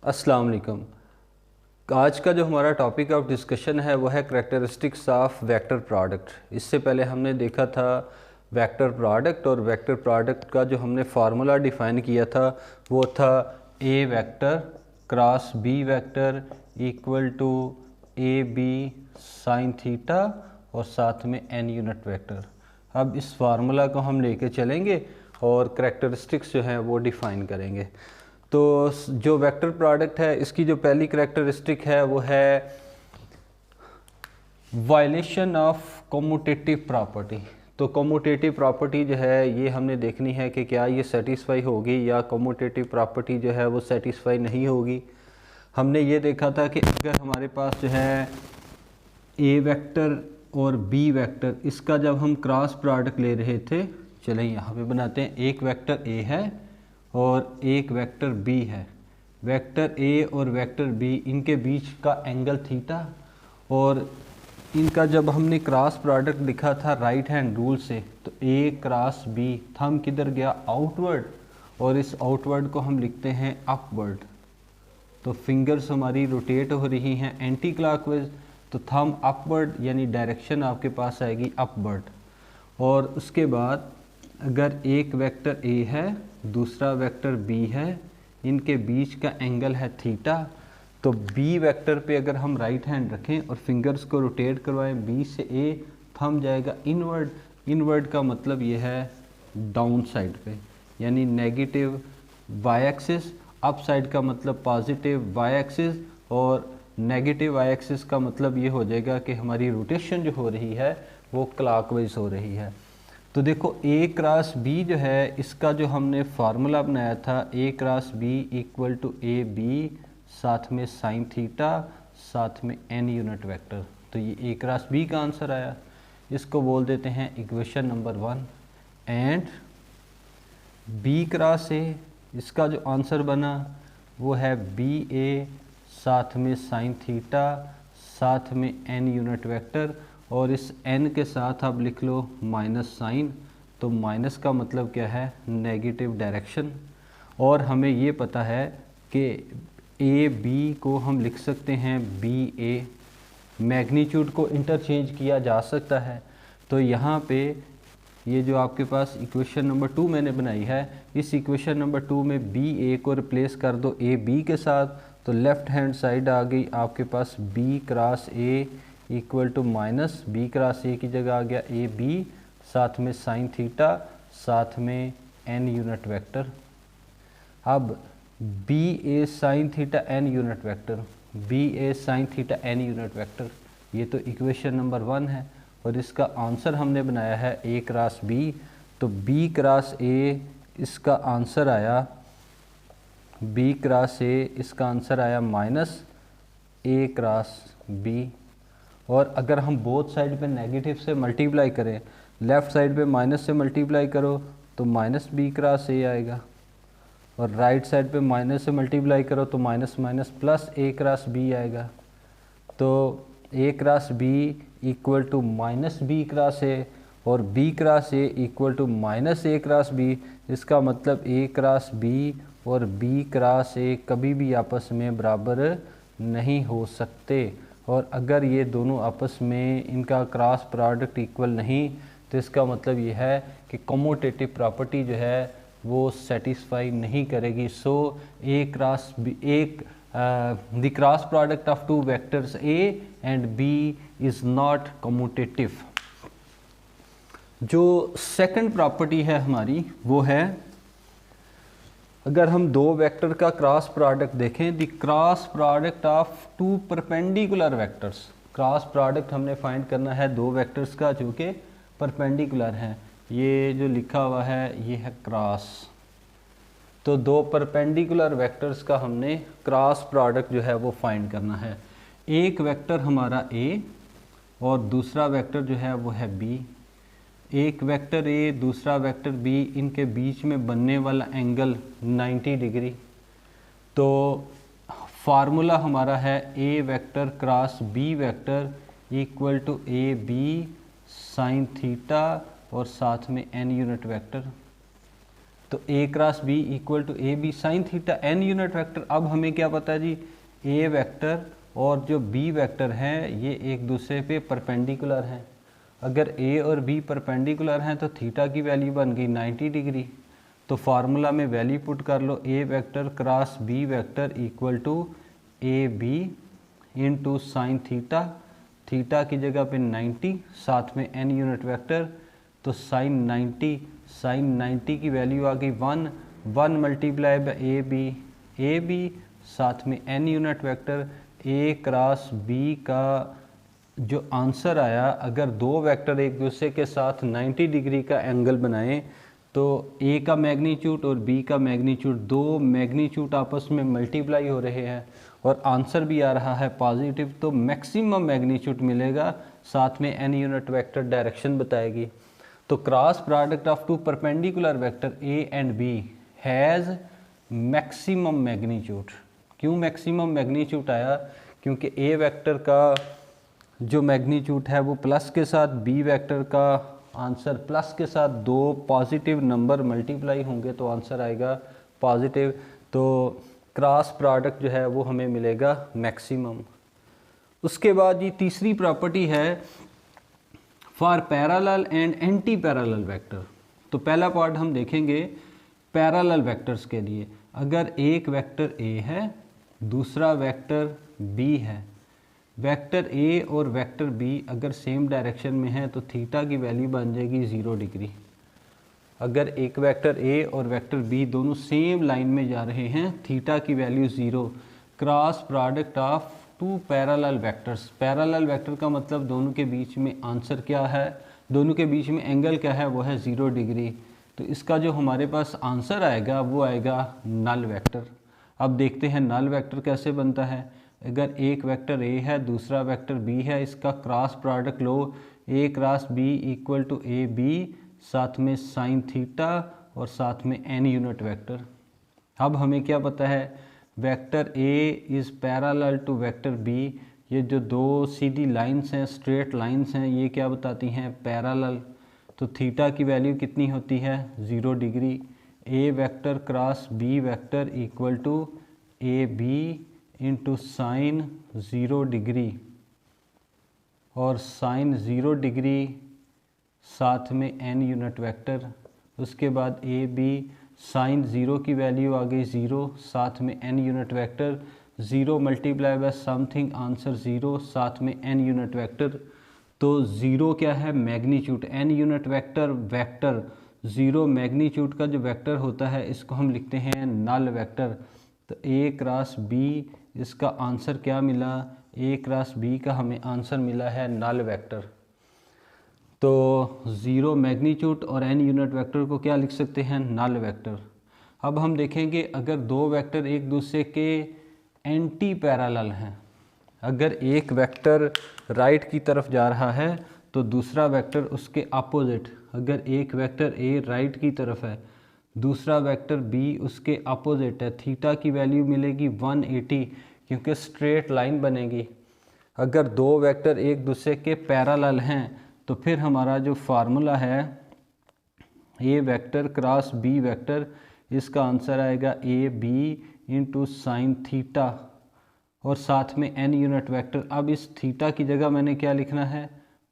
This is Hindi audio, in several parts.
अस्सलाम वालेकुम। आज का जो हमारा टॉपिक ऑफ डिस्कशन है वो है करैक्टरिस्टिक्स ऑफ वेक्टर प्रोडक्ट। इससे पहले हमने देखा था वेक्टर प्रोडक्ट, और वेक्टर प्रोडक्ट का जो हमने फार्मूला डिफ़ाइन किया था वो था A vector cross B vector equal to A B sine theta और साथ में एन यूनिट वेक्टर। अब इस फार्मूला को हम लेके चलेंगे और करैक्टरिस्टिक्स जो हैं वो डिफ़ाइन करेंगे। तो जो वेक्टर प्रोडक्ट है इसकी जो पहली करैक्टरिस्टिक है वो है वायलेशन ऑफ कम्यूटेटिव प्रॉपर्टी। तो कम्यूटेटिव प्रॉपर्टी जो है ये हमने देखनी है कि क्या ये सेटिस्फाई होगी या कम्यूटेटिव प्रॉपर्टी जो है वो सेटिस्फाई नहीं होगी। हमने ये देखा था कि अगर हमारे पास जो है ए वेक्टर और बी वेक्टर, इसका जब हम क्रॉस प्रोडक्ट ले रहे थे, चलें यहाँ पे बनाते हैं, एक वेक्टर ए है और एक वेक्टर बी है। वेक्टर ए और वेक्टर बी इनके बीच का एंगल थीटा, और इनका जब हमने क्रॉस प्रोडक्ट लिखा था राइट हैंड रूल से, तो ए क्रॉस बी, थंब किधर गया, आउटवर्ड, और इस आउटवर्ड को हम लिखते हैं अपवर्ड। तो फिंगर्स हमारी रोटेट हो रही हैं एंटी क्लॉकवाइज, तो थंब अपवर्ड यानी डायरेक्शन आपके पास आएगी अपवर्ड। और उसके बाद अगर एक वेक्टर ए है दूसरा वेक्टर बी है, इनके बीच का एंगल है थीटा, तो बी वेक्टर पे अगर हम राइट हैंड रखें और फिंगर्स को रोटेट करवाएं बी से ए, थंब जाएगा इनवर्ड। इनवर्ड का मतलब ये है डाउन साइड पे, यानी negative Y axis, up side का मतलब पॉजिटिव वाई एक्सिस, और नेगेटिव वाई एक्सिस का मतलब ये हो जाएगा कि हमारी रोटेशन जो हो रही है वो क्लॉकवाइज हो रही है। तो देखो ए क्रॉस बी जो है इसका जो हमने फार्मूला बनाया था, A cross B equal to A B साथ में साइन थीटा साथ में एन यूनिट वेक्टर। तो ये ए क्रॉस बी का आंसर आया, इसको बोल देते हैं equation number 1। And B cross A, इसका जो आंसर बना वो है बी ए साथ में साइन थीटा साथ में एन यूनिट वेक्टर, और इस n के साथ आप लिख लो माइनस साइन। तो माइनस का मतलब क्या है, नेगेटिव डायरेक्शन। और हमें ये पता है कि ए बी को हम लिख सकते हैं बी ए, मैग्नीट्यूड को इंटरचेंज किया जा सकता है। तो यहाँ पे ये जो आपके पास इक्वेशन नंबर 2 मैंने बनाई है, इस इक्वेशन नंबर 2 में बी ए को रिप्लेस कर दो ए बी के साथ, तो लेफ़्ट हैंड साइड आ गई आपके पास B cross A equal to minus B cross A की जगह आ गया ए बी साथ में साइन थीटा साथ में एन यूनिट वेक्टर। अब B A sine theta N unit vector, B A sine theta N unit vector, ये तो इक्वेशन नंबर 1 है, और इसका आंसर हमने बनाया है ए क्रॉस बी। तो बी क्रॉस ए इसका आंसर आया, बी क्रॉस ए इसका आंसर आया माइनस ए क्रॉस बी। और अगर हम बोथ साइड पे नेगेटिव से मल्टीप्लाई करें, लेफ़्ट साइड पे माइनस से मल्टीप्लाई करो तो माइनस बी क्रॉस ए आएगा, और राइट साइड पे माइनस से मल्टीप्लाई करो तो minus minus plus A cross B आएगा। तो A cross B equal to minus B cross A, और B cross A equal to minus A cross B. इसका मतलब ए क्रॉस बी और बी क्रॉस ए कभी भी आपस में बराबर नहीं हो सकते, और अगर ये दोनों आपस में इनका क्रॉस प्रोडक्ट इक्वल नहीं, तो इसका मतलब ये है कि कम्यूटेटिव प्रॉपर्टी जो है वो सेटिस्फाई नहीं करेगी। सो ए क्रॉस बी, एक the cross product of two vectors A and B is not commutative. जो सेकंड प्रॉपर्टी है हमारी वो है, अगर हम दो वेक्टर का क्रॉस प्रोडक्ट देखें, the cross product of two perpendicular vectors. Cross product हमने फाइंड करना है दो वेक्टर्स का जो कि परपेंडिकुलर हैं। ये जो लिखा हुआ है ये है क्रॉस, तो दो परपेंडिकुलर वेक्टर्स का हमने क्रॉस प्रोडक्ट जो है वो फाइंड करना है। एक वेक्टर हमारा ए और दूसरा वेक्टर जो है वो है बी। एक वेक्टर ए दूसरा वेक्टर बी, इनके बीच में बनने वाला एंगल 90 डिग्री। तो फार्मूला हमारा है A vector cross B vector equal to A B sine theta और साथ में एन यूनिट वेक्टर। तो A cross B equal to A B sine theta N unit vector. अब हमें क्या पता है जी, ए वेक्टर और जो बी वेक्टर हैं ये एक दूसरे पे परपेंडिकुलर हैं। अगर ए और बी परपेंडिकुलर हैं तो थीटा की वैल्यू बन गई 90 डिग्री। तो फार्मूला में वैल्यू पुट कर लो, A vector cross B vector equal to A B into sine theta, theta की जगह पे 90 साथ में एन यूनिट वेक्टर, तो साइन 90 की वैल्यू आ गई 1 मल्टीप्लाई बाय ए बी साथ में एन यूनिट वेक्टर। ए क्रॉस बी का जो आंसर आया, अगर दो वेक्टर एक दूसरे के साथ 90 डिग्री का एंगल बनाएं तो ए का मैग्नीट्यूड और बी का मैग्नीट्यूड, दो मैग्नीट्यूड आपस में मल्टीप्लाई हो रहे हैं और आंसर भी आ रहा है पॉजिटिव, तो मैक्सिमम मैग्नीट्यूड मिलेगा। साथ में एन यूनिट वेक्टर डायरेक्शन बताएगी। तो cross product of two perpendicular vector A and B has maximum magnitude. क्यों मैक्सिमम मैग्नीट्यूड आया? क्योंकि ए वेक्टर का जो मैग्नीट्यूड है वो प्लस के साथ, बी वेक्टर का आंसर प्लस के साथ दो पॉजिटिव नंबर मल्टीप्लाई होंगे तो आंसर आएगा पॉजिटिव। तो क्रॉस प्रोडक्ट जो है वो हमें मिलेगा मैक्सिमम। उसके बाद ये तीसरी प्रॉपर्टी है for parallel and anti parallel vector. तो पहला पार्ट हम देखेंगे पैरेलल वेक्टर्स के लिए। अगर एक वेक्टर ए है, दूसरा वेक्टर बी है, वेक्टर ए और वेक्टर बी अगर सेम डायरेक्शन में है तो थीटा की वैल्यू बन जाएगी 0 डिग्री। अगर एक वेक्टर ए और वेक्टर बी दोनों सेम लाइन में जा रहे हैं, थीटा की value 0। Cross product of two parallel vectors, parallel vector का मतलब दोनों के बीच में आंसर क्या है, दोनों के बीच में एंगल क्या है, वो है 0 डिग्री। तो इसका जो हमारे पास आंसर आएगा वो आएगा नल वेक्टर। अब देखते हैं नल वेक्टर कैसे बनता है। अगर एक वेक्टर ए है, दूसरा वेक्टर बी है, इसका क्रॉस प्रोडक्ट लो, A cross B equal to A B साथ में साइन थीटा और साथ में एन यूनिट वेक्टर। अब हमें क्या पता है, vector A is parallel to vector B. ये जो दो सीधी लाइंस हैं, स्ट्रेट लाइंस हैं, ये क्या बताती हैं, पैरेलल। तो थीटा की वैल्यू कितनी होती है, 0 degree. A vector cross B vector equal to A B into sine 0 degree और साइन 0 डिग्री साथ में एन यूनिट वेक्टर। उसके बाद ए बी साइन 0 की वैल्यू आ गई 0 साथ में N unit vector, 0 multiply by something answer 0 साथ में एन यूनिट वेक्टर। तो 0 क्या है, magnitude, N unit vector vector 0 magnitude का जो वेक्टर होता है इसको हम लिखते हैं नल वेक्टर। तो ए क्रॉस बी, इसका आंसर क्या मिला, ए क्रॉस बी का हमें आंसर मिला है नल वेक्टर। तो 0 मैग्नीट्यूड और एन यूनिट वेक्टर को क्या लिख सकते हैं, नल वेक्टर। अब हम देखेंगे अगर दो वेक्टर एक दूसरे के एंटी पैरेलल हैं, अगर एक वेक्टर राइट की तरफ जा रहा है तो दूसरा वेक्टर उसके अपोजिट, अगर एक वेक्टर ए राइट की तरफ है, दूसरा वेक्टर बी उसके अपोजिट है, थीटा की वैल्यू मिलेगी 180 क्योंकि स्ट्रेट लाइन बनेगी। अगर दो वेक्टर एक दूसरे के पैरेलल हैं तो फिर हमारा जो फार्मूला है A vector cross B vector, इसका आंसर आएगा A B into sine theta और साथ में एन यूनिट वेक्टर। अब इस थीटा की जगह मैंने क्या लिखना है,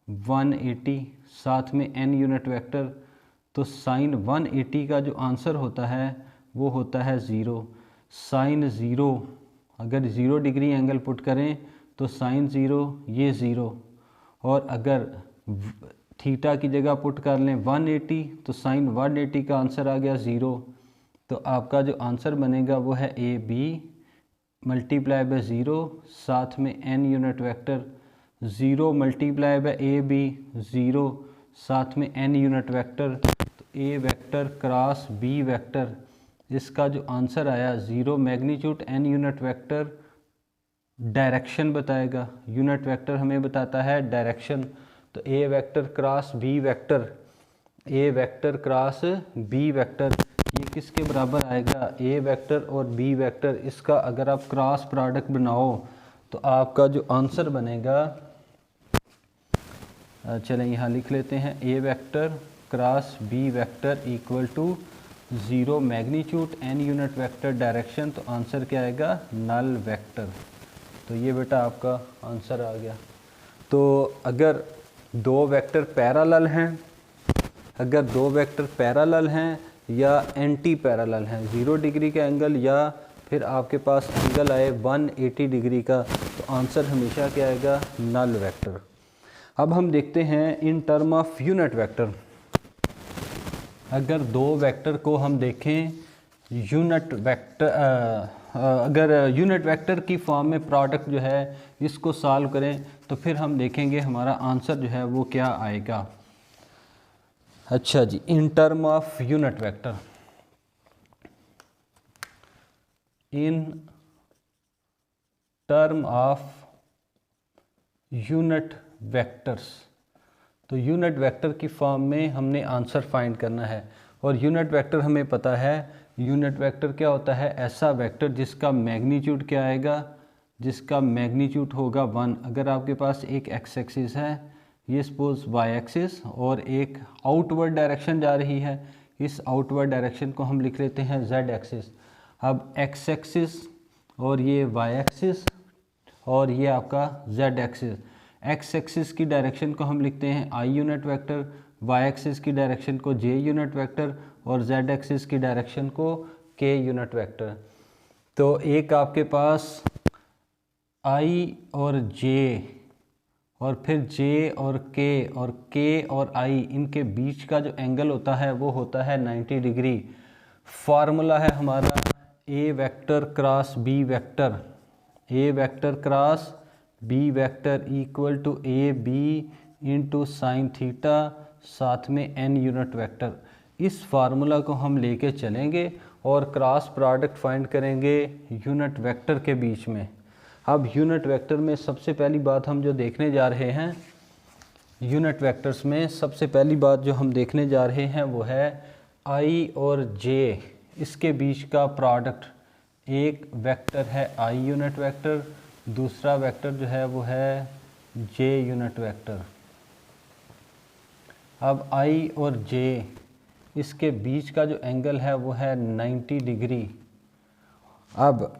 180 साथ में एन यूनिट वेक्टर। तो साइन 180 का जो आंसर होता है वो होता है 0। साइन 0, अगर 0 डिग्री एंगल पुट करें तो साइन 0 ये 0, और अगर थीटा की जगह पुट कर लें 180 तो साइन 180 का आंसर आ गया 0। तो आपका जो आंसर बनेगा वो है ए बी मल्टीप्लाई बाय 0 साथ में N unit vector, 0 multiply by A B 0 साथ में एन यूनिट वेक्टर। तो ए वेक्टर क्रॉस बी वेक्टर, इसका जो आंसर आया 0 magnitude, N unit vector direction बताएगा, यूनिट वेक्टर हमें बताता है डायरेक्शन। तो ए vector cross B vector, A vector cross B vector ये किसके बराबर आएगा, ए वेक्टर और बी वेक्टर। इसका अगर आप क्रॉस प्रोडक्ट बनाओ तो आपका जो आंसर बनेगा, चलें यहाँ लिख लेते हैं, A vector cross B vector equal to 0 magnitude, n unit vector direction, तो आंसर क्या आएगा? Null vector. तो ये बेटा आपका आंसर आ गया। तो अगर दो वेक्टर पैरेलल हैं, या एंटी पैरेलल हैं, 0 डिग्री का एंगल या फिर आपके पास एंगल आए 180 डिग्री का, तो आंसर हमेशा क्या आएगा? Null vector. अब हम देखते हैं in term of unit vector. अगर दो वेक्टर को हम देखें यूनिट वेक्टर, अगर यूनिट वेक्टर की फॉर्म में प्रोडक्ट जो है इसको सॉल्व करें, तो फिर हम देखेंगे हमारा आंसर जो है वो क्या आएगा। अच्छा जी, in term of unit vector, in term of unit vectors, तो यूनिट वेक्टर की फॉर्म में हमने आंसर फाइंड करना है। और यूनिट वेक्टर हमें पता है, यूनिट वेक्टर क्या होता है? ऐसा वेक्टर जिसका मैग्नीट्यूड क्या आएगा? जिसका मैग्नीट्यूड होगा 1। अगर आपके पास एक एक्स एक्सिस है, ये सपोज वाई एक्सिस, और एक आउटवर्ड डायरेक्शन जा रही है, इस आउटवर्ड डायरेक्शन को हम लिख लेते हैं जेड एक्सिस। अब एक्स एक्सिस और ये वाई एक्सिस और ये आपका जेड एक्सिस, एक्स एक्सिस की डायरेक्शन को हम लिखते हैं I unit vector, Y axis की डायरेक्शन को जे यूनिट वेक्टर, और जेड एक्सिस की डायरेक्शन को के यूनिट वेक्टर। तो एक आपके पास आई और जे, और फिर जे और के और आई, इनके बीच का जो एंगल होता है वो होता है 90 डिग्री। फार्मूला है हमारा A vector cross B vector, A vector cross B vector equal to A B into sine theta, साथ में एन यूनिट वेक्टर। इस फार्मूला को हम लेके चलेंगे और क्रॉस प्रोडक्ट फाइंड करेंगे यूनिट वेक्टर के बीच में। अब यूनिट वेक्टर में सबसे पहली बात हम जो देखने जा रहे हैं, यूनिट वेक्टर्स में सबसे पहली बात जो हम देखने जा रहे हैं वो है आई और जे, इसके बीच का प्रोडक्ट। एक वेक्टर है आई यूनिट वेक्टर, दूसरा वेक्टर जो है वो है जे यूनिट वेक्टर। अब आई और जे, इसके बीच का जो एंगल है वो है 90 डिग्री। अब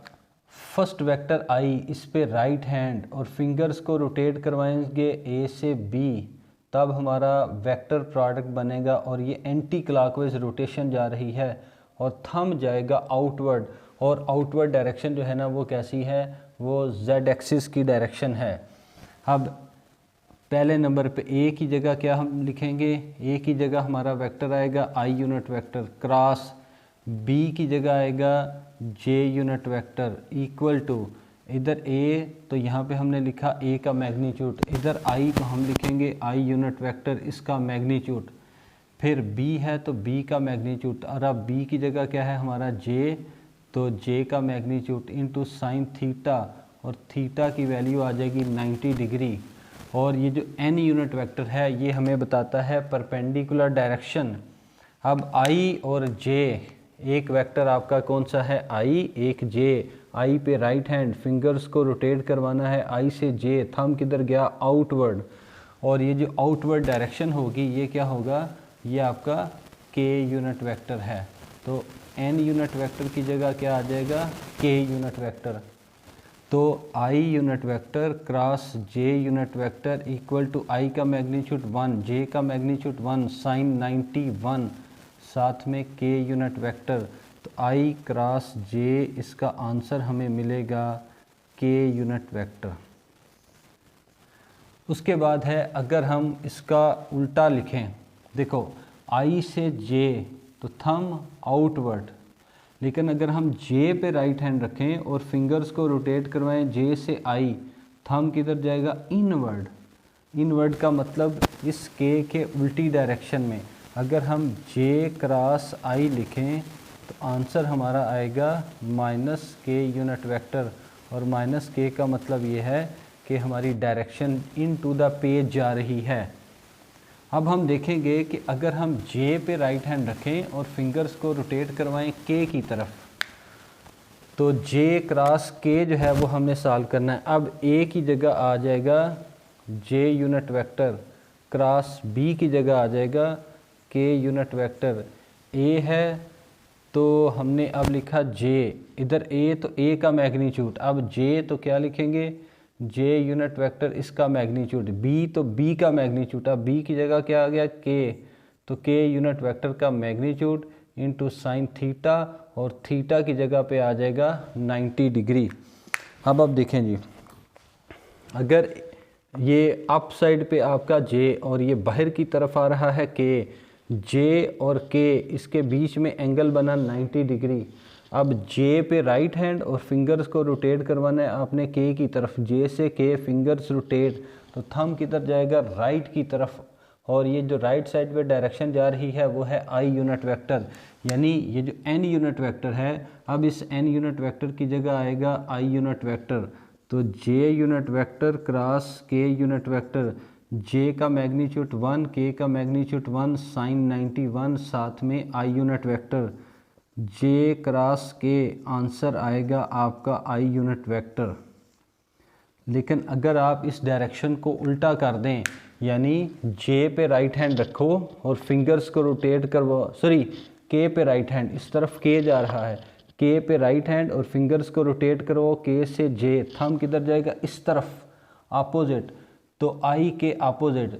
फर्स्ट वेक्टर आई, इस पे राइट हैंड और फिंगर्स को रोटेट करवाएंगे ए से बी, तब हमारा वेक्टर प्रोडक्ट बनेगा। और ये एंटी क्लॉकवाइज रोटेशन जा रही है और थंब जाएगा आउटवर्ड, और आउटवर्ड डायरेक्शन जो है ना वो कैसी है? वो जेड एक्सिस की डायरेक्शन है। अब पहले नंबर पे ए की जगह क्या हम लिखेंगे? ए की जगह हमारा वेक्टर आएगा i unit vector cross, b की जगह आएगा j unit vector equal to, इधर ए तो यहाँ पे हमने लिखा ए का मैग्नीट्यूड, इधर आई तो हम लिखेंगे आई यूनिट वेक्टर, इसका मैग्नीट्यूड। फिर बी है तो बी का मैग्नीट्यूड, और अब बी की जगह क्या है हमारा? जे, तो जे का मैग्नीट्यूड इंटू साइन थीटा, और थीटा की वैल्यू आ जाएगी 90 डिग्री। और ये जो एन यूनिट वेक्टर है ये हमें बताता है परपेंडिकुलर डायरेक्शन। अब आई और जे, एक वेक्टर आपका कौन सा है? आई, एक जे। आई पे राइट हैंड, फिंगर्स को रोटेट करवाना है आई से जे, थंब किधर गया? आउटवर्ड। और ये जो आउटवर्ड डायरेक्शन होगी ये क्या होगा? ये आपका के यूनिट वेक्टर है। तो एन यूनिट वेक्टर की जगह क्या आ जाएगा? के यूनिट वेक्टर। तो I unit vector cross J unit vector equal to I का मैग्नीट्यूड 1, जे का मैग्नीट्यूड 1, साइन 91, साथ में के यूनिट वेक्टर। तो आई क्रॉस जे, इसका आंसर हमें मिलेगा के यूनिट वेक्टर। उसके बाद है अगर हम इसका उल्टा लिखें, देखो आई से जे तो थंब आउटवर्ड, लेकिन अगर हम जे पे राइट हैंड रखें और फिंगर्स को रोटेट करवाएं जे से आई, थंब किधर जाएगा? इनवर्ड। इनवर्ड का मतलब इस के उल्टी डायरेक्शन में। अगर हम जे क्रॉस आई लिखें तो आंसर हमारा आएगा माइनस के यूनिट वेक्टर, और माइनस के का मतलब ये है कि हमारी direction into the page जा रही है। अब हम देखेंगे कि अगर हम जे पे राइट हैंड रखें और फिंगर्स को रोटेट करवाएं के की तरफ, तो जे क्रॉस के जो है वो हमने सॉल्व करना है। अब ए की जगह आ जाएगा जे यूनिट वेक्टर, क्रॉस बी की जगह आ जाएगा के यूनिट वेक्टर। ए है तो हमने अब लिखा जे, इधर ए तो ए का मैग्नीट्यूड, अब जे तो क्या लिखेंगे, जे यूनिट वेक्टर इसका मैग्नीट्यूड, बी तो बी का मैग्नीट्यूड, अब बी की जगह क्या आ गया के, तो के यूनिट वेक्टर का मैग्नीट्यूड इंटू साइन थीटा, और थीटा की जगह पे आ जाएगा 90 डिग्री। अब देखें जी, अगर ये अप साइड पे आपका जे और ये बाहर की तरफ आ रहा है के, जे और के इसके बीच में एंगल बना 90 डिग्री। अब जे पे राइट हैंड और फिंगर्स को रोटेट करवाना है आपने के की तरफ, जे से के फिंगर्स रोटेट, तो थंब किधर जाएगा, राइट की तरफ, और ये जो राइट साइड पे डायरेक्शन जा रही है वो है आई यूनिट वेक्टर, यानी ये जो एन यूनिट वेक्टर है, अब इस एन यूनिट वेक्टर की जगह आएगा आई यूनिट वेक्टर। तो जे यूनिट वेक्टर क्रॉस के यूनिट वेक्टर, जे का मैग्नीट्यूड 1, के का मैग्नीट्यूड 1, साइन 91, साथ में आई यूनिट वेक्टर, जे क्रॉस के आंसर आएगा आपका आई यूनिट वेक्टर। लेकिन अगर आप इस डायरेक्शन को उल्टा कर दें, यानी जे पे राइट हैंड रखो और फिंगर्स को रोटेट करवो, सॉरी के पे राइट हैंड, इस तरफ के जा रहा है, के पे राइट हैंड और फिंगर्स को रोटेट करो के से जे, थंब किधर जाएगा, इस तरफ अपोजिट, तो आई के अपोजिट,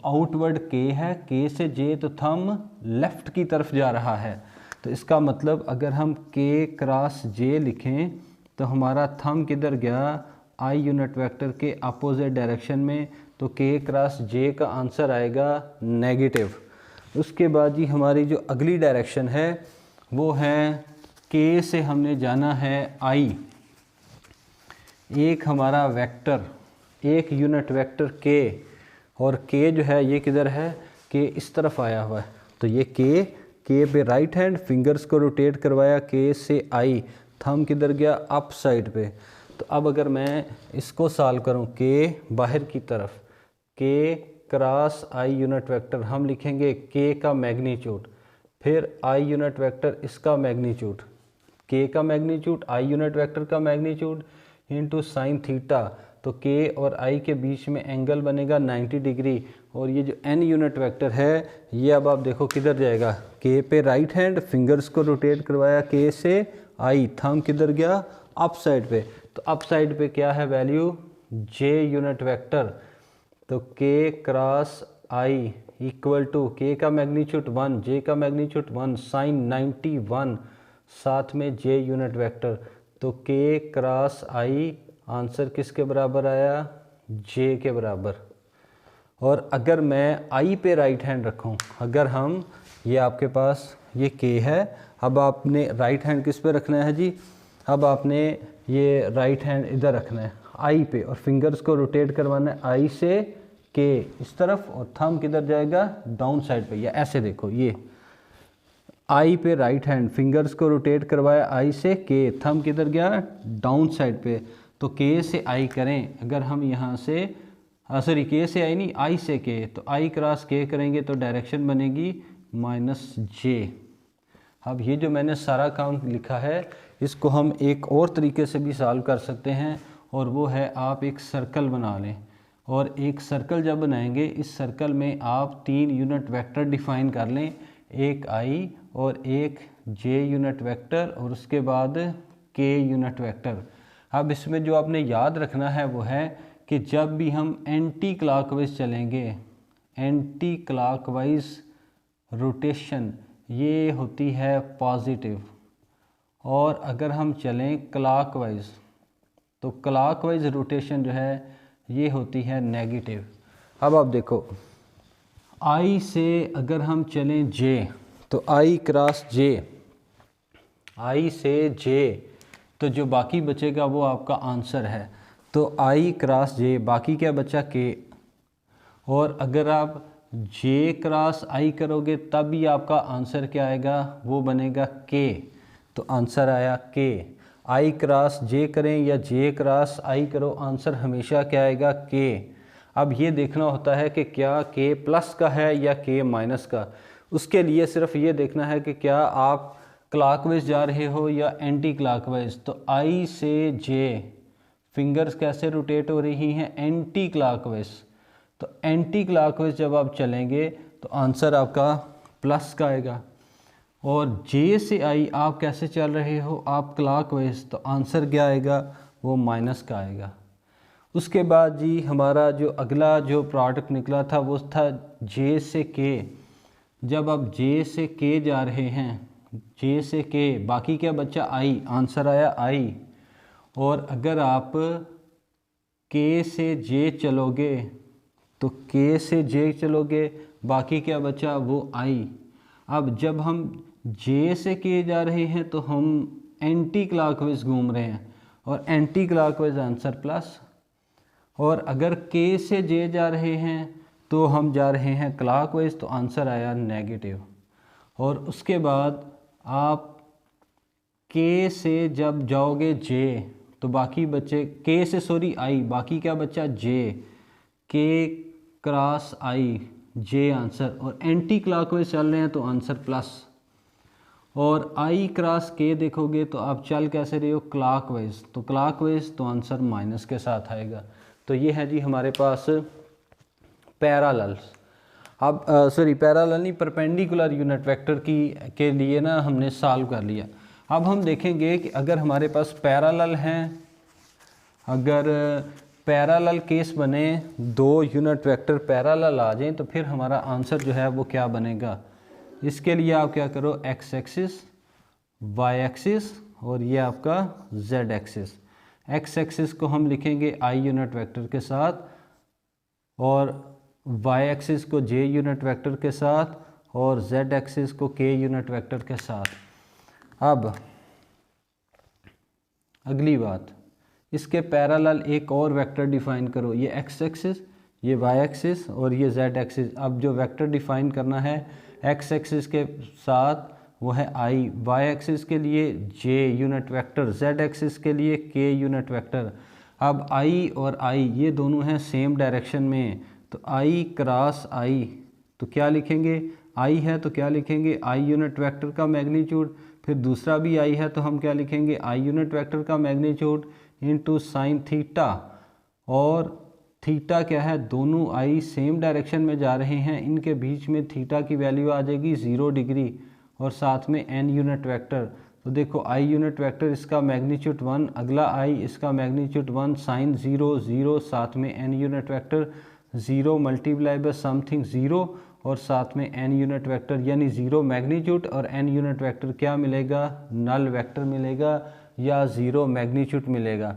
आउटवर्ड के है, के से जे, तो थंब लेफ्ट की तरफ जा रहा है। तो इसका मतलब अगर हम के क्रॉस जे लिखें तो हमारा थंब किधर गया, आई यूनिट वेक्टर के अपोजिट डायरेक्शन में, तो के क्रॉस जे का आंसर आएगा नेगेटिव। उसके बाद जी हमारी जो अगली डायरेक्शन है वो है के से हमने जाना है आई, एक हमारा वेक्टर, एक यूनिट वेक्टर के, और के जो है ये किधर है, के इस तरफ आया हुआ है, तो ये के पे राइट हैंड, फिंगर्स को रोटेट करवाया के से आई, थंब किधर गया, अप साइड पे। तो अब अगर मैं इसको सॉल्व करूं, के बाहर की तरफ, के क्रॉस आई यूनिट वेक्टर, हम लिखेंगे के का मैग्नीट्यूड, फिर आई यूनिट वेक्टर इसका मैग्नीट्यूड, के का मैग्नीट्यूड आई यूनिट वेक्टर का मैग्नीट्यूड इंटू साइन थीटा, तो के और आई के बीच में एंगल बनेगा 90 डिग्री, और ये जो एन यूनिट वेक्टर है ये अब आप देखो किधर जाएगा, के पे राइट हैंड, फिंगर्स को रोटेट करवाया के से आई, थंब किधर गया, अप साइड पे, तो अप साइड पे क्या है वैल्यू, जे यूनिट वेक्टर, तो K cross I equal to के का मैग्नीट्यूड 1, जे का मैग्नीट्यूड 1, साइन 91, साथ में जे यूनिट वेक्टर, तो के क्रॉस आई आंसर किसके बराबर आया, जे के बराबर। और अगर मैं आई पे राइट हैंड रखूं, अगर हम ये आपके पास ये के है, अब आपने राइट हैंड किस पे रखना है जी, अब आपने ये राइट हैंड इधर रखना है आई पे, और फिंगर्स को रोटेट करवाना है आई से के इस तरफ, और थंब किधर जाएगा, डाउन साइड पे, या ऐसे देखो, ये आई पे राइट हैंड, फिंगर्स को रोटेट करवाया आई से के, थंब किधर गया, डाउन साइड पे, तो के से आई करें, अगर हम यहाँ से सॉरी के से आई नहीं, आई से के, तो आई क्रॉस के करेंगे तो डायरेक्शन बनेगी -जे। अब ये जो मैंने सारा काम लिखा है इसको हम एक और तरीके से भी सॉल्व कर सकते हैं, और वो है आप एक सर्कल बना लें, और एक सर्कल जब बनाएंगे इस सर्कल में आप 3 यूनिट वेक्टर डिफाइन कर लें, एक आई और एक जे यूनिट वेक्टर, और उसके बाद के यूनिट वेक्टर। अब इसमें जो आपने याद रखना है वो है कि जब भी हम एंटी क्लॉकवाइज चलेंगे, एंटी क्लॉकवाइज रोटेशन ये होती है पॉजिटिव, और अगर हम चलें क्लॉकवाइज तो क्लॉकवाइज रोटेशन जो है ये होती है नेगेटिव। अब आप देखो, आई से अगर हम चलें जे, तो आई क्रॉस जे, आई से जे, तो जो बाकी बचेगा वो आपका आंसर है, तो आई क्रॉस जे, बाकी क्या बचा के, और अगर आप जे क्रॉस आई करोगे तब भी आपका आंसर क्या आएगा, वो बनेगा के, तो आंसर आया के। आई क्रॉस जे करें या जे क्रॉस आई करो, आंसर हमेशा क्या आएगा, के। अब ये देखना होता है कि क्या के प्लस का है या के माइनस का, उसके लिए सिर्फ ये देखना है कि क्या आप क्लॉकवाइज जा रहे हो या एंटी क्लॉकवाइज। तो आई से जे फिंगर्स कैसे रोटेट हो रही हैं, एंटी क्लॉकवाइज, तो एंटी क्लॉकवाइज जब आप चलेंगे तो आंसर आपका प्लस का आएगा। और जे से आई आप कैसे चल रहे हो, आप क्लॉकवाइज, तो आंसर क्या आएगा, वो माइनस का आएगा। उसके बाद जी हमारा जो अगला जो प्रोडक्ट निकला था वो था जे से के। जब आप जे से के जा रहे हैं, जे से के, बाकी क्या बच्चा आई, आंसर आया आई। और अगर आप के से जे चलोगे तो के से जे चलोगे, बाकी क्या बचा, वो आई। अब जब हम जे से के जा रहे हैं तो हम एंटी क्लॉकवाइज घूम रहे हैं, और एंटी क्लॉकवाइज आंसर प्लस। और अगर के से जे जा रहे हैं तो हम जा रहे हैं क्लॉकवाइज, तो आंसर आया नेगेटिव। और उसके बाद आप के से जब जाओगे जे तो बाकी बचे, के से सॉरी आई, बाकी क्या बचा जे, के क्रॉस आई, जे आंसर। और एंटी क्लॉकवाइज चल रहे हैं तो आंसर प्लस। और आई क्रॉस के देखोगे तो आप चल कैसे रहे हो, क्लॉकवाइज, तो क्लॉकवाइज, तो आंसर माइनस के साथ आएगा। तो ये है जी हमारे पास पैरेलल्स। अब सॉरी पैरेलल नहीं, परपेंडिकुलर यूनिट वेक्टर के लिए ना हमने सॉल्व कर लिया। अब हम देखेंगे कि अगर हमारे पास पैरेलल हैं, अगर पैरेलल केस बने, दो यूनिट वेक्टर पैरेलल आ जाएं, तो फिर हमारा आंसर जो है वो क्या बनेगा। इसके लिए आप क्या करो, एक्स एक्सिस, वाई एक्सिस, और ये आपका जेड एक्सिस। एक्स एक्सिस को हम लिखेंगे आई यूनिट वेक्टर के साथ, और वाई एक्सिस को जे यूनिट वेक्टर के साथ, और जेड एक्सिस को के यूनिट वेक्टर के साथ। अब अगली बात, इसके पैरेलल एक और वेक्टर डिफाइन करो, ये एक्स एक्सिस, ये वाई एक्सिस, और ये जेड एक्सिस। अब जो वेक्टर डिफाइन करना है एक्स एक्सिस के साथ वो है आई, वाई एक्सिस के लिए जे यूनिट वेक्टर, जेड एक्सिस के लिए के यूनिट वेक्टर। अब आई और आई ये दोनों हैं सेम डायरेक्शन में, तो आई क्रॉस आई, तो क्या लिखेंगे, आई है तो क्या लिखेंगे, आई यूनिट वेक्टर का मैग्नीट्यूड, फिर दूसरा भी आई है तो हम क्या लिखेंगे, आई यूनिट वेक्टर का मैग्नीट्यूड इनटू साइन थीटा। और थीटा क्या है, दोनों आई सेम डायरेक्शन में जा रहे हैं, इनके बीच में थीटा की वैल्यू आ जाएगी 0 डिग्री, और साथ में एन यूनिट वेक्टर। तो देखो आई यूनिट वेक्टर इसका मैग्नीट्यूड 1, अगला आई इसका मैग्नीट्यूड 1, साइन 0 0, साथ में N unit vector 0 multiply by something 0, और साथ में एन यूनिट वेक्टर, यानी 0 मैग्नीट्यूड और एन यूनिट वेक्टर क्या मिलेगा, नल वेक्टर मिलेगा या 0 मैग्नीट्यूड मिलेगा।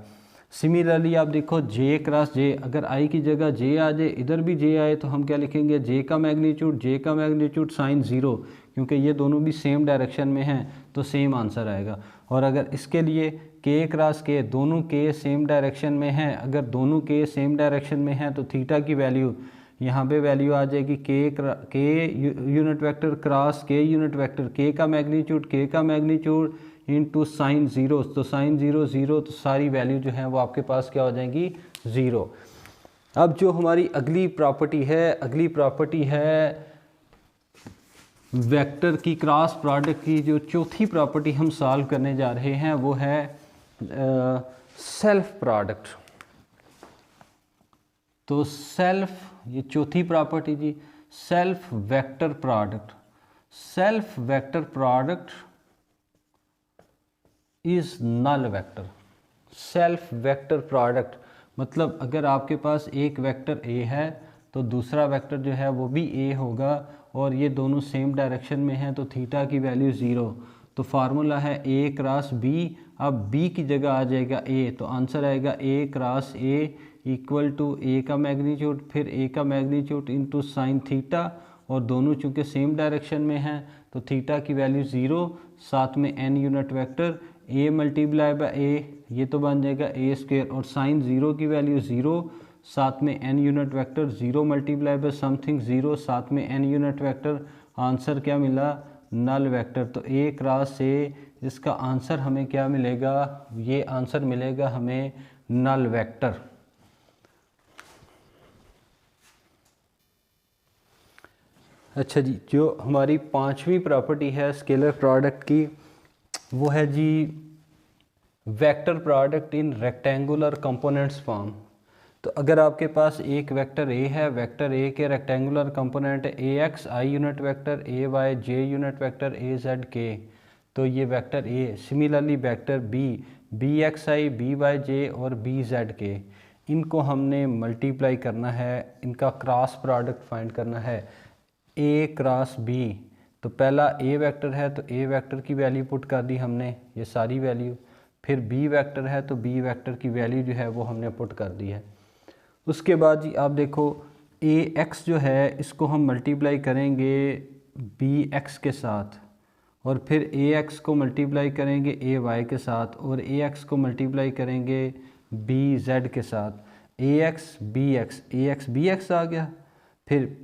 सिमिलरली आप देखो जे क्रॉस जे, अगर आई की जगह जे आ जाए, इधर भी जे आए, तो हम क्या लिखेंगे, जे का मैग्नीट्यूड साइन 0, क्योंकि ये दोनों भी सेम डायरेक्शन में हैं तो सेम आंसर आएगा। और अगर इसके लिए के क्रॉस के, दोनों के सेम डायरेक्शन में हैं, अगर दोनों के सेम डायरेक्शन में हैं तो थीटा की वैल्यू यहाँ पे वैल्यू आ जाएगी के यूनिट वेक्टर क्रॉस के यूनिट वेक्टर, के का मैग्नीट्यूड इनटू साइन 0, तो साइन 0 0, तो सारी वैल्यू जो है वो आपके पास क्या हो जाएंगी, 0। अब जो हमारी अगली प्रॉपर्टी है वेक्टर की क्रॉस प्रोडक्ट की, जो चौथी प्रॉपर्टी हम सॉल्व करने जा रहे हैं वो है सेल्फ प्रोडक्ट। तो सेल्फ, ये चौथी प्रॉपर्टी जी, self vector product is null vector. Self vector product मतलब अगर आपके पास एक वेक्टर ए है तो दूसरा वेक्टर जो है वो भी ए होगा, और ये दोनों सेम डायरेक्शन में हैं, तो थीटा की वैल्यू 0। तो फार्मूला है ए क्रॉस बी, अब बी की जगह आ जाएगा ए, तो आंसर आएगा ए क्रॉस ए इक्वल टू ए का मैग्नीट्यूड, फिर ए का मैग्नीट्यूड इनटू साइन थीटा, और दोनों चूँकि सेम डायरेक्शन में हैं तो थीटा की वैल्यू 0, साथ में N unit vector, A multiply by A, ये तो बन जाएगा ए स्क्वायर, और साइन 0 की वैल्यू 0, साथ में N unit vector 0 multiply by something 0, साथ में एन यूनिट वेक्टर, आंसर क्या मिला, नल वेक्टर। तो ए क्रॉस ए, इसका आंसर हमें क्या मिलेगा, ये आंसर मिलेगा हमें नल वेक्टर। अच्छा जी, जो हमारी पांचवी प्रॉपर्टी है स्केलर प्रोडक्ट की वो है जी vector product in rectangular components form. तो अगर आपके पास एक वेक्टर ए है, वेक्टर ए के rectangular component A X I unit vector, A Y J unit vector, A Z K, तो ये vector A. Similarly vector B, B X I B Y J और बी जेड के, इनको हमने मल्टीप्लाई करना है, इनका क्रॉस प्रोडक्ट फाइंड करना है ए क्रॉस बी। तो पहला ए वेक्टर है तो ए वेक्टर की वैल्यू पुट कर दी हमने, ये सारी वैल्यू। फिर बी वेक्टर है तो बी वेक्टर की वैल्यू जो है वो हमने पुट कर दी है। उसके बाद जी आप देखो ए एक्स जो है इसको हम मल्टीप्लाई करेंगे बी एक्स के साथ, और फिर ए एक्स को मल्टीप्लाई करेंगे ए वाई के साथ, और ए एक्स को मल्टीप्लाई करेंगे बी जेड के साथ। ए एक्स बी एक्स आ गया। फिर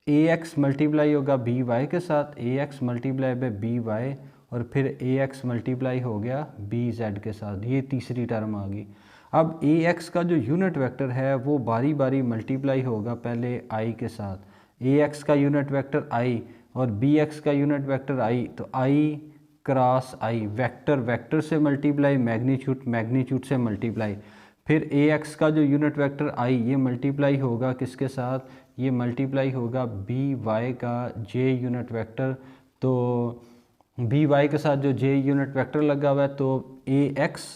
ए एक्स मल्टीप्लाई होगा बी वाई के साथ, A x multiply by B Y, और फिर ए एक्स मल्टीप्लाई हो गया बी जेड के साथ। ये तीसरी टर्म आ गई। अब ए एक्स का जो यूनिट वेक्टर है वो बारी बारी मल्टीप्लाई होगा पहले आई के साथ। ए एक्स का यूनिट वेक्टर आई और बी एक्स का यूनिट वेक्टर आई, तो आई क्रॉस आई, वेक्टर वेक्टर से मल्टीप्लाई, मैग्नीट्यूड मैग्नीट्यूड से मल्टीप्लाई। फिर ए एक्स का जो यूनिट वेक्टर आई ये मल्टीप्लाई होगा किसके साथ, ये मल्टीप्लाई होगा बी वाई का जे यूनिट वेक्टर। तो बी वाई के साथ जो जे यूनिट वेक्टर लगा हुआ है, तो A x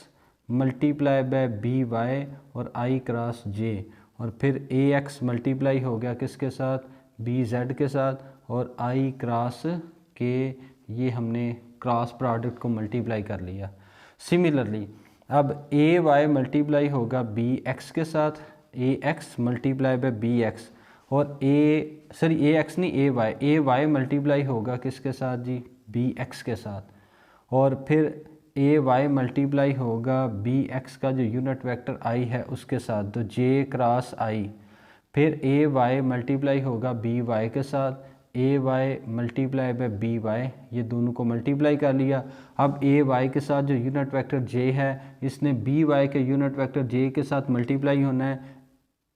multiply by B Y और आई क्रॉस जे, और फिर ए एक्स मल्टीप्लाई हो गया किसके साथ, बी जेड के साथ, और आई क्रॉस के, ये हमने क्रॉस प्रोडक्ट को मल्टीप्लाई कर लिया। सिमिलरली अब ए वाई मल्टीप्लाई होगा बी एक्स के साथ, A x multiply by B X, और ए एक्स नहीं ए वाई मल्टीप्लाई होगा किसके साथ जी, बी एक्स के साथ, और फिर ए वाई मल्टीप्लाई होगा बी एक्स का जो यूनिट वेक्टर आई है उसके साथ, तो जे क्रॉस आई। फिर ए वाई मल्टीप्लाई होगा बी वाई के साथ, A Y multiply by B Y, ये दोनों को मल्टीप्लाई कर लिया। अब ए वाई के साथ जो यूनिट वेक्टर जे है इसने बी वाई के यूनिट वेक्टर जे के साथ मल्टीप्लाई होना है,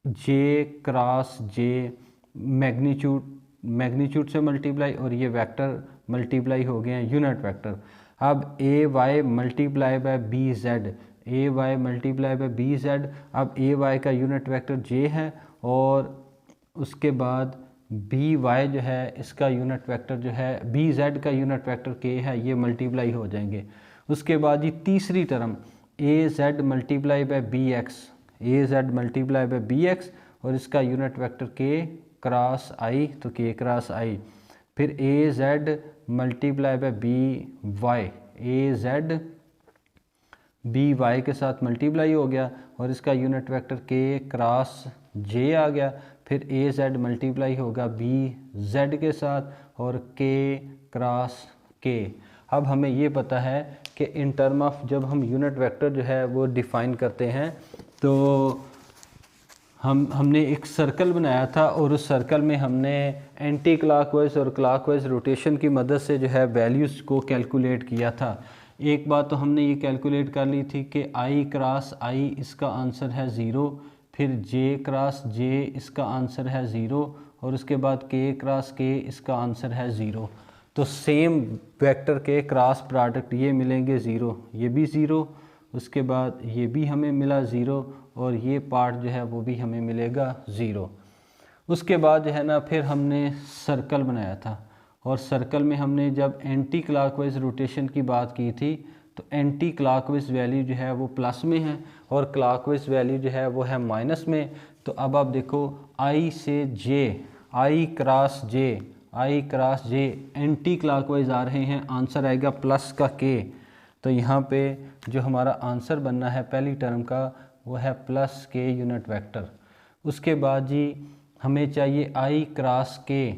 जे क्रॉस जे, मैग्नीट्यूड से मल्टीप्लाई, और ये वेक्टर मल्टीप्लाई हो गए हैं यूनिट वेक्टर। अब A Y multiply by B Z, A Y multiply by B Z. अब ए वाई का यूनिट वेक्टर जे है, और उसके बाद बी वाई जो है इसका यूनिट वेक्टर जो है, बी जेड का यूनिट वेक्टर के है, ये मल्टीप्लाई हो जाएंगे। उसके बाद ये तीसरी term A Z multiply by B X, A Z multiply by B X, और इसका unit vector K cross I, तो के क्रॉस आई। फिर A Z multiply by B Y, A Z B Y के साथ मल्टीप्लाई हो गया, और इसका unit vector K cross J आ गया। फिर ए जेड मल्टीप्लाई होगा बी जेड के साथ, और के क्रॉस के। अब हमें ये पता है कि इन टर्म ऑफ जब हम यूनिट वेक्टर जो है वो डिफ़ाइन करते हैं, तो हमने एक सर्कल बनाया था, और उस सर्कल में हमने एंटी क्लॉकवाइज और क्लॉकवाइज रोटेशन की मदद से जो है वैल्यूज़ को कैलकुलेट किया था। एक बात तो हमने ये कैलकुलेट कर ली थी कि आई क्रॉस आई इसका आंसर है 0, फिर जे क्रॉस जे इसका आंसर है 0, और उसके बाद के क्रॉस के इसका आंसर है 0। तो same vector K cross product ये मिलेंगे 0, ये भी 0, उसके बाद ये भी हमें मिला 0, और ये पार्ट जो है वो भी हमें मिलेगा 0। उसके बाद जो है ना फिर हमने सर्कल बनाया था, और सर्कल में हमने जब एंटी क्लॉकवाइज रोटेशन की बात की थी, तो एंटी क्लॉकवाइज वैल्यू जो है वो प्लस में है, और क्लॉकवाइज वैल्यू जो है वो है माइनस में। तो अब आप देखो आई से जे, आई क्रॉस जे एंटी क्लॉकवाइज आ रहे हैं, आंसर आएगा प्लस का के। तो यहाँ पे जो हमारा आंसर बनना है पहली टर्म का वो है प्लस के यूनिट वेक्टर। उसके बाद जी हमें चाहिए आई क्रॉस के,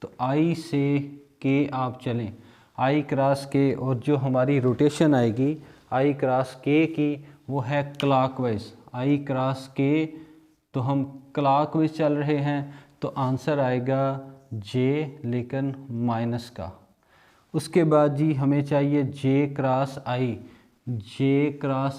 तो आई से के आप चलें, आई क्रॉस के, और जो हमारी रोटेशन आएगी आई क्रॉस के की वो है क्लॉकवाइज। आई क्रॉस के तो हम क्लॉकवाइज चल रहे हैं, तो आंसर आएगा जे लेकिन माइनस का। उसके बाद जी हमें चाहिए जे क्रॉस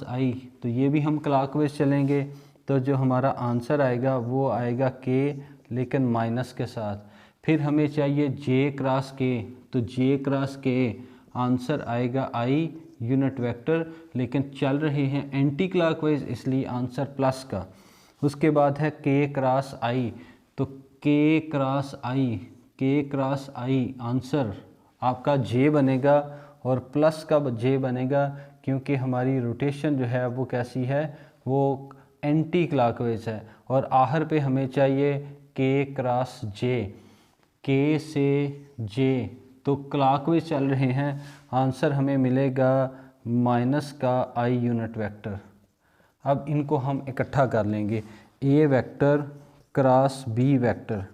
आई, तो ये भी हम क्लॉकवाइज चलेंगे, तो जो हमारा आंसर आएगा वो आएगा के लेकिन माइनस के साथ। फिर हमें चाहिए जे क्रॉस के, तो जे क्रॉस के आंसर आएगा आई यूनिट वेक्टर, लेकिन चल रहे हैं एंटी क्लॉकवाइज, इसलिए आंसर प्लस का। उसके बाद है के क्रॉस आई, तो के क्रॉस आई आंसर आपका जे बनेगा और प्लस का जे बनेगा, क्योंकि हमारी रोटेशन जो है वो कैसी है, वो एंटी क्लॉकवाइज है। और आखिर पे हमें चाहिए के क्रॉस जे, के से जे, तो क्लॉकवाइज चल रहे हैं, आंसर हमें मिलेगा माइनस का आई यूनिट वेक्टर। अब इनको हम इकट्ठा कर लेंगे, ए vector cross B vector,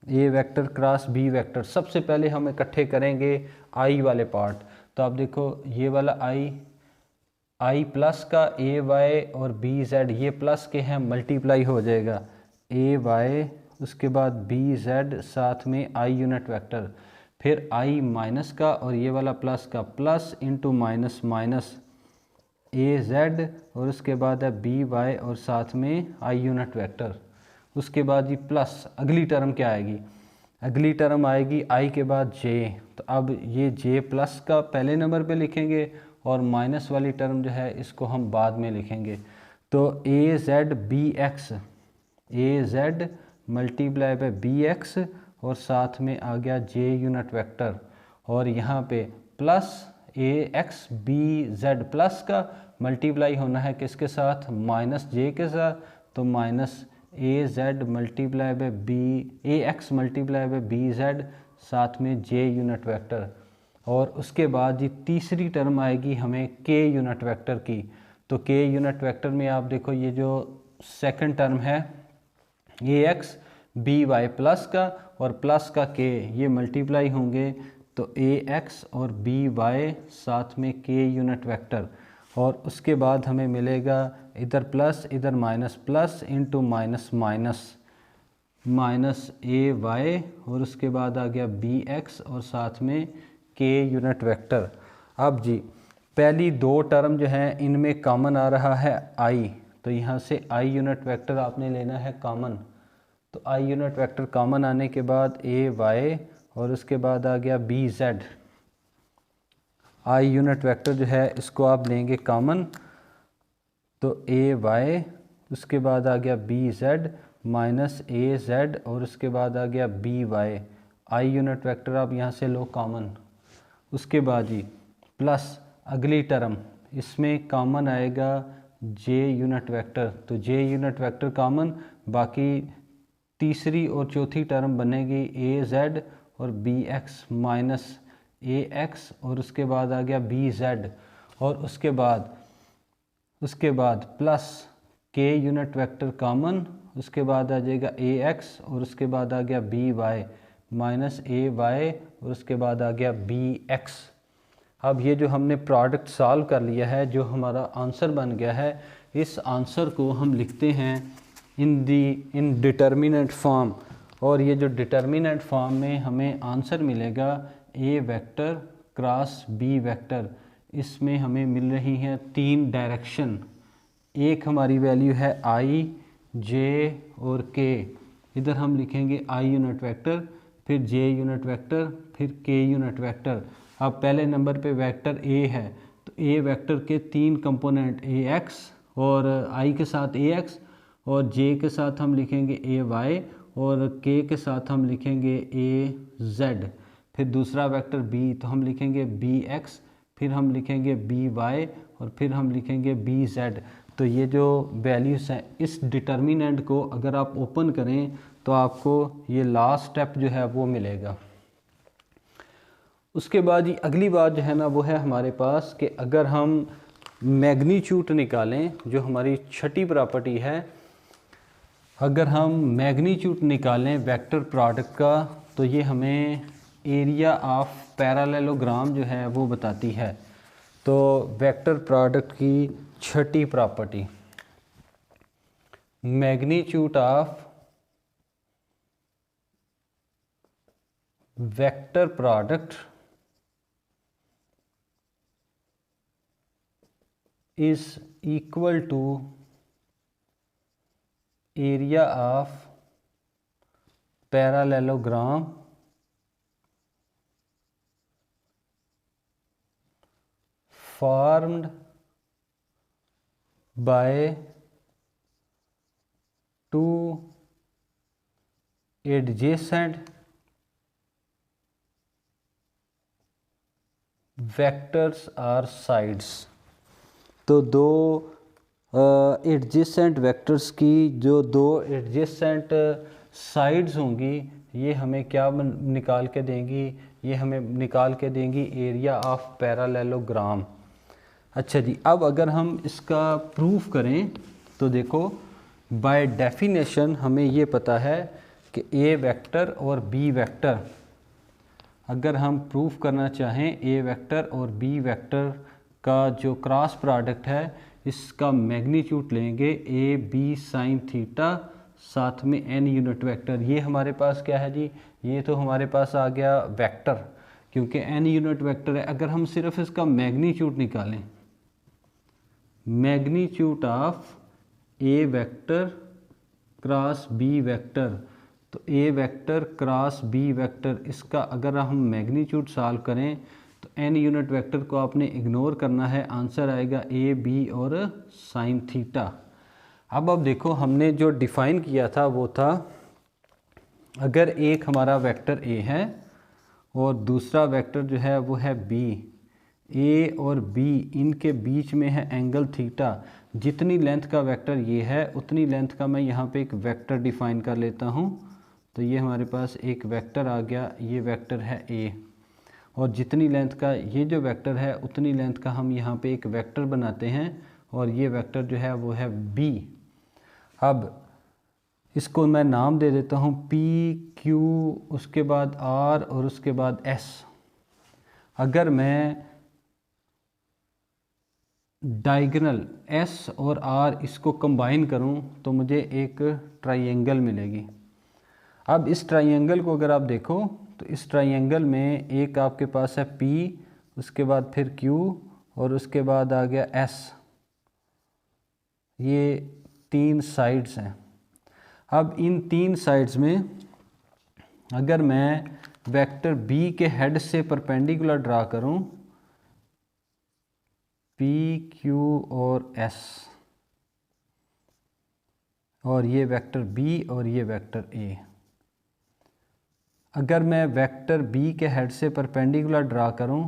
A vector cross B vector. सबसे पहले हम इकट्ठे करेंगे आई वाले पार्ट, तो आप देखो ये वाला आई प्लस का ए वाई और बी जेड, ये प्लस के हैं, मल्टीप्लाई हो जाएगा ए वाई, उसके बाद बी जेड, साथ में आई यूनिट वेक्टर, फिर आई माइनस का और ये वाला प्लस का, plus into minus minus a z, और उसके बाद है बी वाई और साथ में आई यूनिट वेक्टर। उसके बाद ये प्लस, अगली टर्म क्या आएगी, अगली टर्म आएगी आई के बाद जे, तो अब ये जे प्लस का पहले नंबर पे लिखेंगे और माइनस वाली टर्म जो है इसको हम बाद में लिखेंगे। तो A Z B X, A Z multiply by B X और साथ में आ गया जे यूनिट वेक्टर, और यहाँ पे plus a x b z plus का मल्टीप्लाई होना है किसके साथ, माइनस जे के साथ, तो minus a Z multiply by b, a x multiply by B z, साथ में जे यूनिट वेक्टर। और उसके बाद ये तीसरी टर्म आएगी हमें के यूनिट वेक्टर की, तो के यूनिट वेक्टर में आप देखो ये जो सेकंड टर्म है ए एक्स बी वाई प्लस का और प्लस का के, ये मल्टीप्लाई होंगे, तो ए एक्स और बी वाई साथ में के यूनिट वेक्टर, और उसके बाद हमें मिलेगा इधर प्लस इधर minus, plus into minus minus, minus A Y और उसके बाद आ गया बी एक्स और साथ में के यूनिट वेक्टर। अब जी पहली दो टर्म जो हैं इनमें कॉमन आ रहा है आई, तो यहाँ से आई यूनिट वेक्टर आपने लेना है कॉमन, तो आई यूनिट वेक्टर कॉमन आने के बाद ए वाई और उसके बाद आ गया b z, i unit vector जो है इसको आप लेंगे कॉमन, तो ए वाई उसके बाद आ गया b z minus a z और उसके बाद आ गया b y, i unit vector आप यहाँ से लो कॉमन। उसके बाद जी प्लस अगली टर्म, इसमें कॉमन आएगा जे यूनिट वेक्टर, तो जे यूनिट वेक्टर कॉमन, बाकी तीसरी और चौथी टर्म बनेगी ए जेड और बी एक्स माइनस ए एक्स और उसके बाद आ गया बी जेड, और उसके बाद प्लस के यूनिट वेक्टर कॉमन, उसके बाद आ जाएगा ए एक्स और उसके बाद आ गया b Y minus A Y और उसके बाद आ गया बी एक्स। अब ये जो हमने प्रोडक्ट सॉल्व कर लिया है, जो हमारा आंसर बन गया है, इस आंसर को हम लिखते हैं इन डिटर्मिनेंट फॉर्म, और ये जो डिटर्मिनेंट फॉर्म में हमें आंसर मिलेगा ए वेक्टर क्रॉस बी वेक्टर, इसमें हमें मिल रही हैं तीन डायरेक्शन, एक हमारी वैल्यू है आई जे और के, इधर हम लिखेंगे आई यूनिट वेक्टर, फिर जे यूनिट वेक्टर, फिर के यूनिट वेक्टर। अब पहले नंबर पे वेक्टर ए है, तो ए वेक्टर के तीन कंपोनेंट ए एक्स और आई के साथ ए एक्स और जे के साथ हम लिखेंगे ए वाई और के साथ हम लिखेंगे ए जेड, फिर दूसरा वेक्टर बी, तो हम लिखेंगे बी एक्स, फिर हम लिखेंगे बी वाई और फिर हम लिखेंगे बी जेड। तो ये जो वैल्यूज़ हैं इस डिटर्मिनेंट को अगर आप ओपन करें तो आपको ये लास्ट स्टेप जो है वो मिलेगा। उसके बाद ये अगली बात जो है ना वो है हमारे पास कि अगर हम मैग्नीट्यूड निकालें, जो हमारी छठी प्रॉपर्टी है, अगर हम मैग्नीट्यूड निकालें वेक्टर प्रोडक्ट का, तो ये हमें एरिया ऑफ पैरेललोग्राम जो है वो बताती है। तो वेक्टर प्रोडक्ट की छठी property, magnitude of vector product is equal to area of parallelogram formed by two adjacent vectors or sides। तो दो एडजेसेंट वेक्टर्स की जो दो एडजेसेंट साइड्स होंगी ये हमें क्या निकाल के देंगी, ये हमें निकाल के देंगी एरिया ऑफ पैरेललोग्राम। अच्छा जी, अब अगर हम इसका प्रूफ करें तो देखो बाय डेफिनेशन हमें ये पता है कि ए वेक्टर और बी वेक्टर, अगर हम प्रूफ करना चाहें ए वेक्टर और बी वेक्टर का जो क्रॉस प्रोडक्ट है इसका मैग्नीट्यूड लेंगे ए बी साइन थीटा, साथ में एन यूनिट वेक्टर। ये हमारे पास क्या है जी, ये तो हमारे पास आ गया वेक्टर, क्योंकि एन यूनिट वेक्टर है। अगर हम सिर्फ इसका मैग्नीट्यूड निकालें, magnitude of a vector cross B vector, तो ए वेक्टर क्रॉस बी वेक्टर, इसका अगर हम मैग्नीट्यूड सॉल्व करें तो एन यूनिट वेक्टर को आपने इग्नोर करना है, आंसर आएगा ए बी और साइन थीटा। अब देखो हमने जो डिफ़ाइन किया था वो था, अगर एक हमारा वेक्टर ए है और दूसरा वेक्टर जो है वो है बी, ए और बी इनके बीच में है एंगल थीटा, जितनी लेंथ का वेक्टर ये है उतनी लेंथ का मैं यहाँ पे एक वेक्टर डिफ़ाइन कर लेता हूँ। तो ये हमारे पास एक वेक्टर आ गया, ये वेक्टर है ए, और जितनी लेंथ का ये जो वेक्टर है उतनी लेंथ का हम यहाँ पे एक वेक्टर बनाते हैं, और ये वेक्टर जो है वो है बी। अब इसको मैं नाम दे देता हूँ पी क्यू, उसके बाद आर और उसके बाद एस। अगर मैं डायगोनल एस और आर इसको कंबाइन करूँ तो मुझे एक ट्राइंगल मिलेगी। अब इस ट्राइंगल को अगर आप देखो तो इस ट्राइंगल में एक आपके पास है P, उसके बाद फिर Q और उसके बाद आ गया S, ये तीन साइड्स हैं। अब इन तीन साइड्स में अगर मैं वेक्टर B के हेड से परपेंडिकुलर ड्रा करूं, P, Q और S, और ये वेक्टर B और ये वेक्टर A, अगर मैं वेक्टर B के हेड से परपेंडिकुलर ड्रा करूं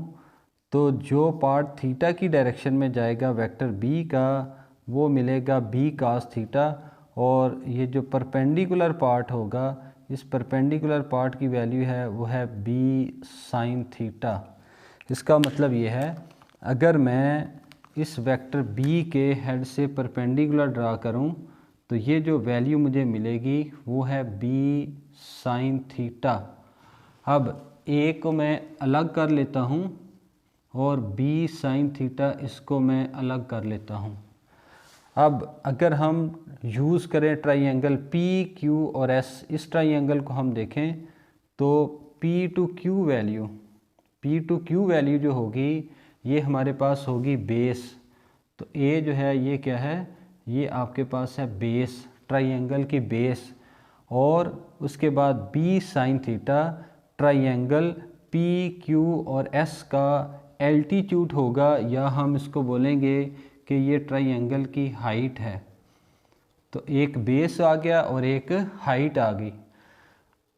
तो जो पार्ट थीटा की डायरेक्शन में जाएगा वेक्टर B का वो मिलेगा B cos थीटा, और ये जो परपेंडिकुलर पार्ट होगा इस परपेंडिकुलर पार्ट की वैल्यू है वो है B sin थीटा। इसका मतलब ये है अगर मैं इस वेक्टर B के हेड से परपेंडिकुलर ड्रा करूं तो ये जो वैल्यू मुझे मिलेगी वो है B साइन थीटा। अब A को मैं अलग कर लेता हूँ और B साइन थीटा इसको मैं अलग कर लेता हूँ। अब अगर हम यूज़ करें ट्राइंगल P, Q और S, इस ट्राइंगल को हम देखें तो P टू Q वैल्यू जो होगी ये हमारे पास होगी बेस। तो A जो है ये क्या है, ये आपके पास है बेस, ट्राइंगल की बेस, और उसके बाद B sine theta triangle P, Q और S का एल्टीट्यूड होगा, या हम इसको बोलेंगे कि ये ट्राइंगल की हाइट है। तो एक बेस आ गया और एक हाइट आ गई।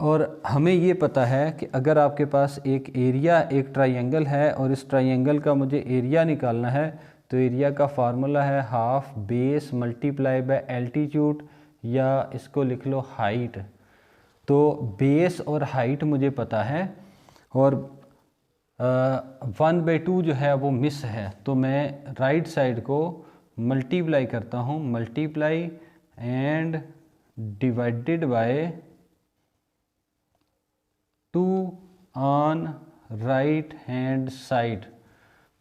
और हमें ये पता है कि अगर आपके पास एक एरिया, एक ट्राइंगल है और इस ट्राइंगल का मुझे एरिया निकालना है तो एरिया का फार्मूला है half base multiply bye altitude, या इसको लिख लो हाइट। तो बेस और हाइट मुझे पता है और 1/2 जो है वो मिस है, तो मैं राइट साइड को मल्टीप्लाई करता हूँ, multiply and divided by 2 on right hand side.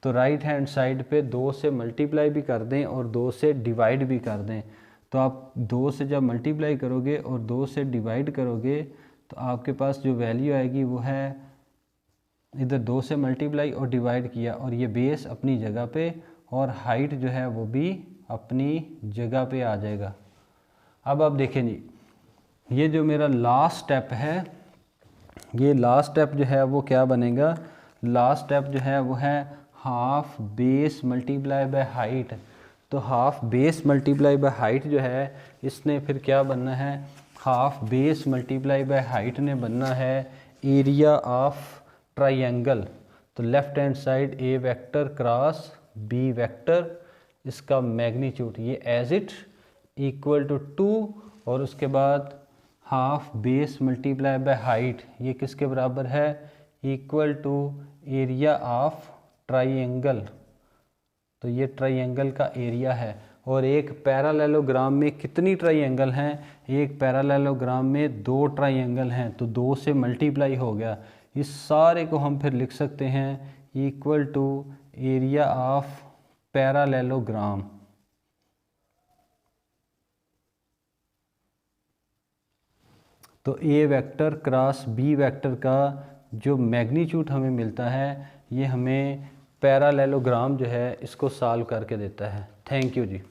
तो राइट हैंड साइड पे 2 से मल्टीप्लाई भी कर दें और 2 से डिवाइड भी कर दें। तो आप 2 से जब मल्टीप्लाई करोगे और 2 से डिवाइड करोगे तो आपके पास जो वैल्यू आएगी वो है, इधर 2 से मल्टीप्लाई और डिवाइड किया और ये बेस अपनी जगह पे और हाइट जो है वो भी अपनी जगह पे आ जाएगा। अब आप देखें जी, ये जो मेरा लास्ट स्टेप है, ये लास्ट स्टेप जो है वो क्या बनेगा, लास्ट स्टेप जो है वो है half base multiply by height, तो half base multiply by height जो है इसने फिर क्या बनना है, half base multiply by height ने बनना है एरिया ऑफ ट्राइंगल। तो left hand side A vector cross B vector, इसका मैग्नीट्यूड ये एज इट इक्वल टू 2, और उसके बाद half base multiply by height ये किसके बराबर है, equal to area of triangle. तो ये ट्राइंगल का एरिया है। और एक पैरालेलोग्राम में कितनी ट्राइंगल हैं, एक पैरालेलोग्राम में 2 ट्राइंगल हैं, तो 2 से मल्टीप्लाई हो गया। इस सारे को हम फिर लिख सकते हैं equal to area of parallelogram. तो ए वेक्टर क्रॉस बी वेक्टर का जो मैग्नीट्यूड हमें मिलता है ये हमें पैरालेलोग्राम जो है इसको सॉल्व करके देता है। Thank you ji.